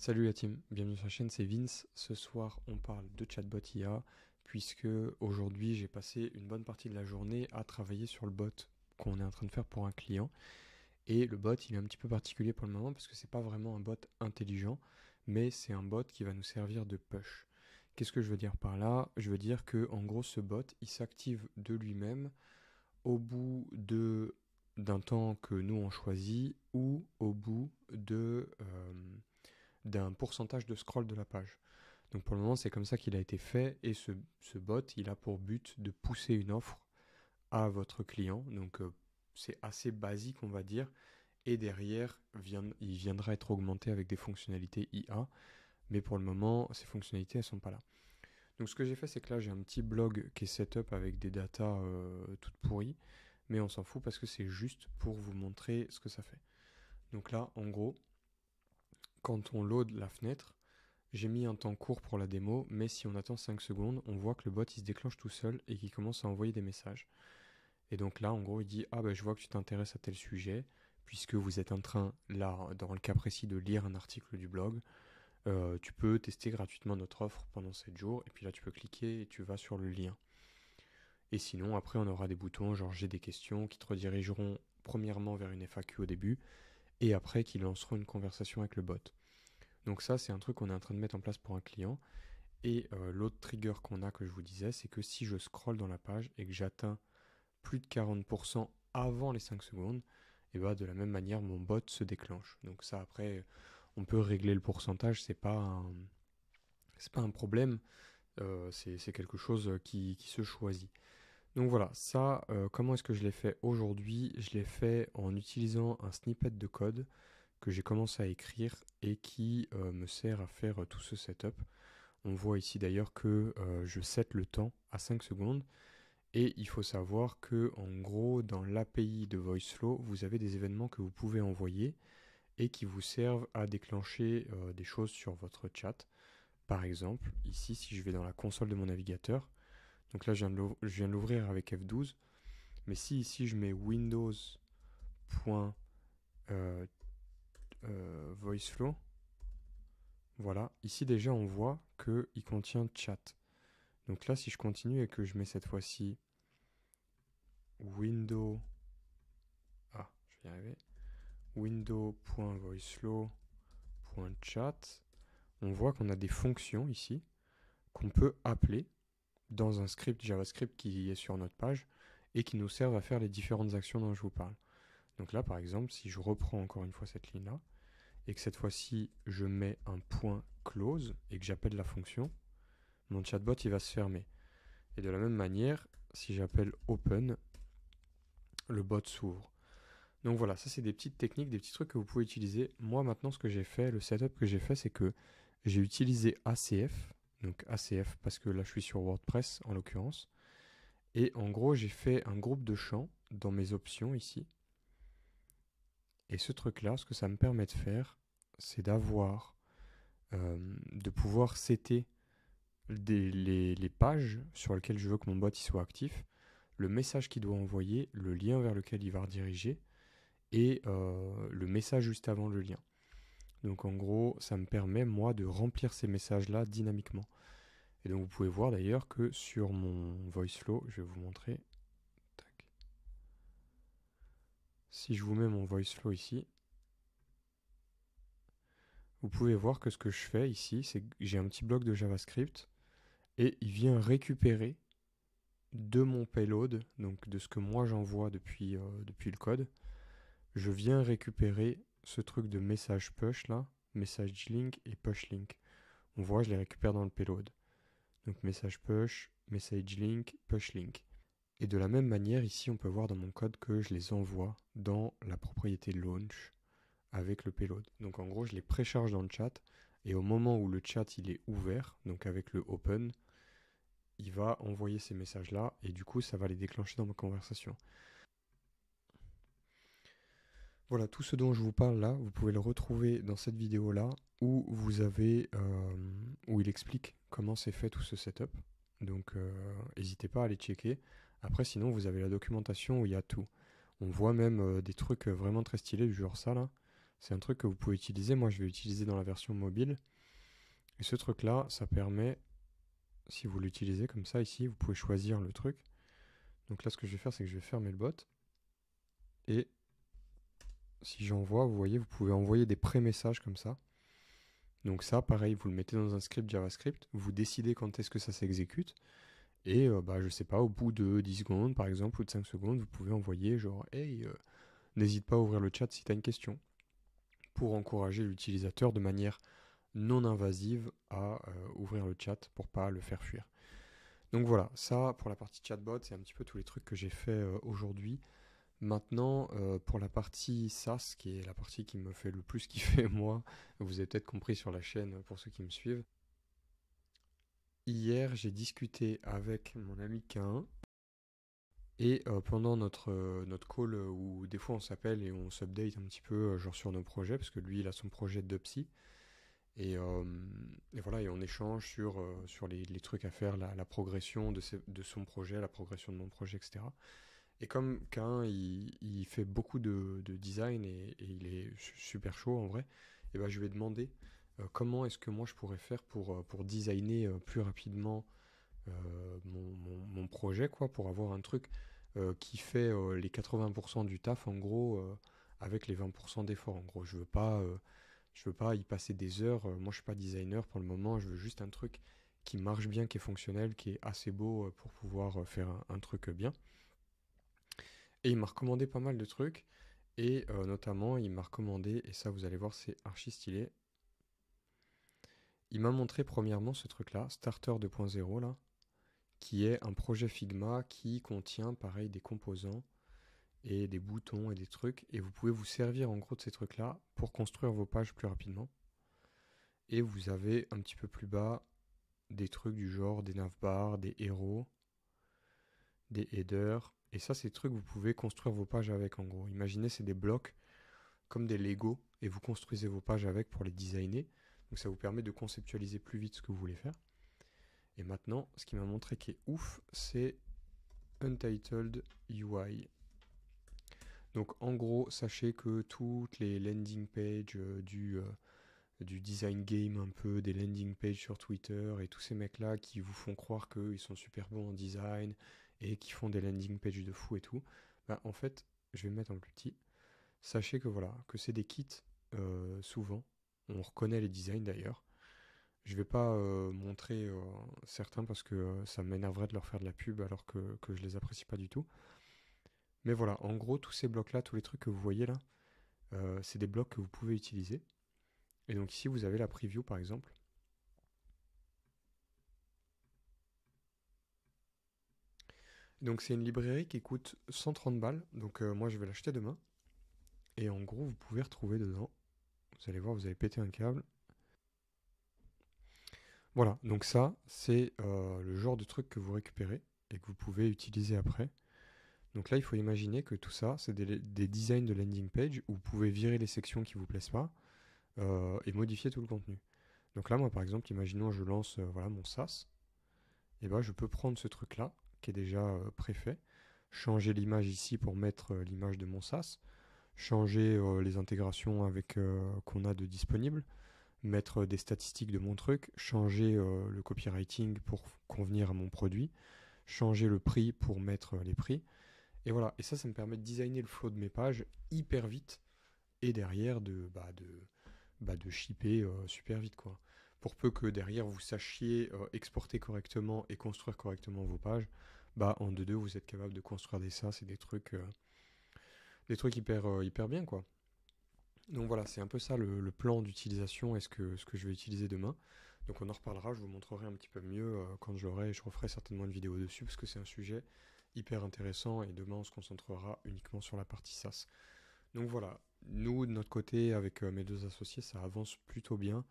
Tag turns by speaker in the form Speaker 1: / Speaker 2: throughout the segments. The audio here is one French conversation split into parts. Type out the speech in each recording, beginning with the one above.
Speaker 1: Salut la team, bienvenue sur la chaîne, c'est Vince. Ce soir, on parle de chatbot IA, puisque aujourd'hui, j'ai passé une bonne partie de la journée à travailler sur le bot qu'on est en train de faire pour un client. Et le bot, il est un petit peu particulier pour le moment, parce que c'est pas vraiment un bot intelligent, mais c'est un bot qui va nous servir de push. Qu'est-ce que je veux dire par là? Je veux dire que, en gros, ce bot, il s'active de lui-même au bout d'un temps que nous on choisit ou au bout d'un pourcentage de scroll de la page. Donc pour le moment, c'est comme ça qu'il a été fait et ce bot, il a pour but de pousser une offre à votre client. Donc c'est assez basique, on va dire. Et derrière, il viendra être augmenté avec des fonctionnalités IA. Mais pour le moment, ces fonctionnalités, elles sont pas là. Donc ce que j'ai fait, c'est que là, j'ai un petit blog qui est setup avec des datas toutes pourries. Mais on s'en fout parce que c'est juste pour vous montrer ce que ça fait. Donc là, en gros, quand on load la fenêtre, j'ai mis un temps court pour la démo, mais si on attend 5 secondes, on voit que le bot il se déclenche tout seul et qu'il commence à envoyer des messages. Et donc là, en gros, il dit ah ben je vois que tu t'intéresses à tel sujet, puisque vous êtes en train, là, dans le cas précis, de lire un article du blog. Tu peux tester gratuitement notre offre pendant 7 jours, et puis là tu peux cliquer et tu vas sur le lien. Et sinon, après, on aura des boutons genre j'ai des questions qui te redirigeront premièrement vers une FAQ au début, et après qui lanceront une conversation avec le bot. Donc ça, c'est un truc qu'on est en train de mettre en place pour un client. Et l'autre trigger qu'on a, que je vous disais, c'est que si je scrolle dans la page et que j'atteins plus de 40% avant les 5 secondes, et bah de la même manière, mon bot se déclenche. Donc ça, après, on peut régler le pourcentage, c'est pas un problème, c'est quelque chose qui se choisit. Donc voilà, ça, comment est-ce que je l'ai fait aujourd'hui? Je l'ai fait en utilisant un snippet de code que j'ai commencé à écrire et qui me sert à faire tout ce setup. On voit ici d'ailleurs que je set le temps à 5 secondes et il faut savoir que en gros dans l'API de VoiceFlow, vous avez des événements que vous pouvez envoyer et qui vous servent à déclencher des choses sur votre chat. Par exemple, ici si je vais dans la console de mon navigateur, donc là je viens de l'ouvrir avec F12, mais si ici je mets Windows.voiceflow, voilà, ici déjà on voit qu'il contient chat. Donc là si je continue et que je mets cette fois-ci window, je vais y arriver, window.voiceflow.chat, on voit qu'on a des fonctions ici qu'on peut appeler dans un script JavaScript qui est sur notre page et qui nous servent à faire les différentes actions dont je vous parle. Donc là, par exemple, si je reprends encore une fois cette ligne-là et que cette fois-ci je mets un point close et que j'appelle la fonction, mon chatbot il va se fermer. Et de la même manière, si j'appelle open, le bot s'ouvre. Donc voilà, ça c'est des petites techniques, des petits trucs que vous pouvez utiliser. Moi maintenant ce que j'ai fait, le setup que j'ai fait, c'est que j'ai utilisé ACF, donc ACF parce que là je suis sur WordPress en l'occurrence, et en gros j'ai fait un groupe de champs dans mes options ici. Et ce truc là, ce que ça me permet de faire, c'est de pouvoir setter les pages sur lesquelles je veux que mon bot il soit actif, le message qu'il doit envoyer, le lien vers lequel il va rediriger, et le message juste avant le lien. Donc en gros, ça me permet moi de remplir ces messages-là dynamiquement. Et donc vous pouvez voir d'ailleurs que sur mon VoiceFlow, je vais vous montrer. Tac. Si je vous mets mon VoiceFlow ici, vous pouvez voir que ce que je fais ici, c'est que j'ai un petit bloc de JavaScript et il vient récupérer de mon payload, donc de ce que moi j'envoie depuis le code, je viens récupérer ce truc de message push là, message link et push link. On voit, je les récupère dans le payload. Donc message push, message link, push link. Et de la même manière, ici, on peut voir dans mon code que je les envoie dans la propriété launch avec le payload. Donc en gros, je les précharge dans le chat et au moment où le chat il est ouvert, donc avec le open, il va envoyer ces messages-là et du coup, ça va les déclencher dans ma conversation. Voilà, tout ce dont je vous parle là, vous pouvez le retrouver dans cette vidéo-là où où il explique comment c'est fait tout ce setup. Donc, n'hésitez pas à aller checker. Après, sinon, vous avez la documentation où il y a tout. On voit même des trucs vraiment très stylés, du genre ça là. C'est un truc que vous pouvez utiliser. Moi, je vais l'utiliser dans la version mobile. Et ce truc-là, ça permet, si vous l'utilisez comme ça ici, vous pouvez choisir le truc. Donc là, ce que je vais faire, c'est que je vais fermer le bot. Et si j'envoie, vous voyez, vous pouvez envoyer des pré-messages comme ça. Donc ça, pareil, vous le mettez dans un script JavaScript. Vous décidez quand est-ce que ça s'exécute. Et je sais pas, au bout de 10 secondes, par exemple, ou de 5 secondes, vous pouvez envoyer genre « Hey, n'hésite pas à ouvrir le chat si tu as une question », pour encourager l'utilisateur de manière non invasive à ouvrir le chat pour pas le faire fuir. Donc voilà, ça pour la partie chatbot, c'est un petit peu tous les trucs que j'ai fait aujourd'hui. Maintenant, pour la partie SaaS, qui est la partie qui me fait le plus kiffer moi, vous avez peut-être compris sur la chaîne pour ceux qui me suivent. Hier, j'ai discuté avec mon ami K1 et pendant notre call où des fois on s'appelle et on s'update un petit peu genre sur nos projets, parce que lui il a son projet de psy. Et voilà, et on échange sur les trucs à faire, la progression de son projet, la progression de mon projet, etc. Et comme Kain, il fait beaucoup de design et il est super chaud en vrai, et ben, je lui ai demandé comment est-ce que moi je pourrais faire pour designer plus rapidement mon projet, quoi, pour avoir un truc qui fait les 80% du taf en gros avec les 20% d'effort. En gros, je veux pas y passer des heures. Moi, je suis pas designer pour le moment. Je veux juste un truc qui marche bien, qui est fonctionnel, qui est assez beau pour pouvoir faire un truc bien. Et il m'a recommandé pas mal de trucs. Et notamment, il m'a recommandé, et ça vous allez voir, c'est archi stylé. Il m'a montré premièrement ce truc-là, Starter 2.0 là, qui est un projet Figma qui contient pareil des composants et des boutons et des trucs. Et vous pouvez vous servir en gros de ces trucs-là pour construire vos pages plus rapidement. Et vous avez un petit peu plus bas des trucs du genre des navbars, des héros, des headers. Et ça, c'est des trucs que vous pouvez construire vos pages avec en gros. Imaginez, c'est des blocs comme des Lego et vous construisez vos pages avec pour les designer. Donc ça vous permet de conceptualiser plus vite ce que vous voulez faire. Et maintenant, ce qui m'a montré qui est ouf, c'est Untitled UI. Donc en gros, sachez que toutes les landing pages du design game un peu, des landing pages sur Twitter et tous ces mecs-là qui vous font croire qu'ils sont super bons en design et qui font des landing pages de fou et tout, bah, en fait, je vais me mettre en plus petit. Sachez que voilà, que c'est des kits souvent. On reconnaît les designs d'ailleurs. Je vais pas montrer certains parce que ça m'énerverait de leur faire de la pub alors que je les apprécie pas du tout. Mais voilà, en gros, tous ces blocs-là, tous les trucs que vous voyez là, c'est des blocs que vous pouvez utiliser. Et donc ici, vous avez la preview par exemple. Donc c'est une librairie qui coûte 130 balles. Donc moi, je vais l'acheter demain. Et en gros, vous pouvez retrouver dedans. Vous allez voir, vous avez pété un câble. Voilà, donc ça, c'est le genre de truc que vous récupérez et que vous pouvez utiliser après. Donc là, il faut imaginer que tout ça, c'est des designs de landing page où vous pouvez virer les sections qui ne vous plaisent pas et modifier tout le contenu. Donc là, moi, par exemple, imaginons je lance voilà, mon SaaS. Et ben, je peux prendre ce truc-là, qui est déjà préfet, changer l'image ici pour mettre l'image de mon SaaS, changer les intégrations avec qu'on a de disponibles, mettre des statistiques de mon truc, changer le copywriting pour convenir à mon produit, changer le prix pour mettre les prix. Et voilà, et ça me permet de designer le flow de mes pages hyper vite et derrière de shipper super vite quoi. Pour peu que derrière vous sachiez exporter correctement et construire correctement vos pages, bah en 2-2 vous êtes capable de construire des SaaS et des trucs hyper bien quoi. Donc voilà, c'est un peu ça le plan d'utilisation et ce que je vais utiliser demain. Donc on en reparlera, je vous montrerai un petit peu mieux quand je l'aurai, je referai certainement une vidéo dessus parce que c'est un sujet hyper intéressant et demain on se concentrera uniquement sur la partie SaaS. Donc voilà, nous de notre côté avec mes deux associés ça avance plutôt bien.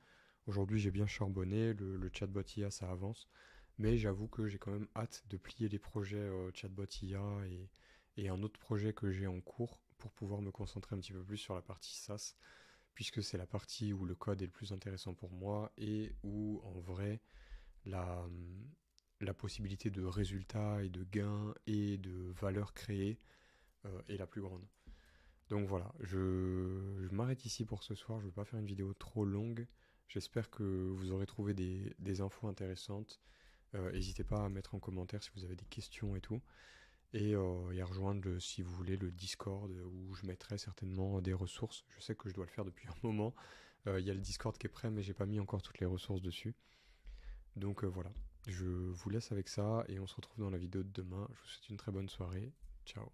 Speaker 1: Aujourd'hui j'ai bien charbonné, le chatbot IA ça avance, mais j'avoue que j'ai quand même hâte de plier les projets chatbot IA et un autre projet que j'ai en cours pour pouvoir me concentrer un petit peu plus sur la partie SaaS, puisque c'est la partie où le code est le plus intéressant pour moi et où en vrai la, la possibilité de résultats et de gains et de valeur créée est la plus grande. Donc voilà, je m'arrête ici pour ce soir, je ne vais pas faire une vidéo trop longue. J'espère que vous aurez trouvé des infos intéressantes. N'hésitez pas à mettre en commentaire si vous avez des questions et tout. Et à rejoindre, si vous voulez, le Discord où je mettrai certainement des ressources. Je sais que je dois le faire depuis un moment. Il y a le Discord qui est prêt, mais j'ai pas mis encore toutes les ressources dessus. Donc voilà, je vous laisse avec ça et on se retrouve dans la vidéo de demain. Je vous souhaite une très bonne soirée. Ciao.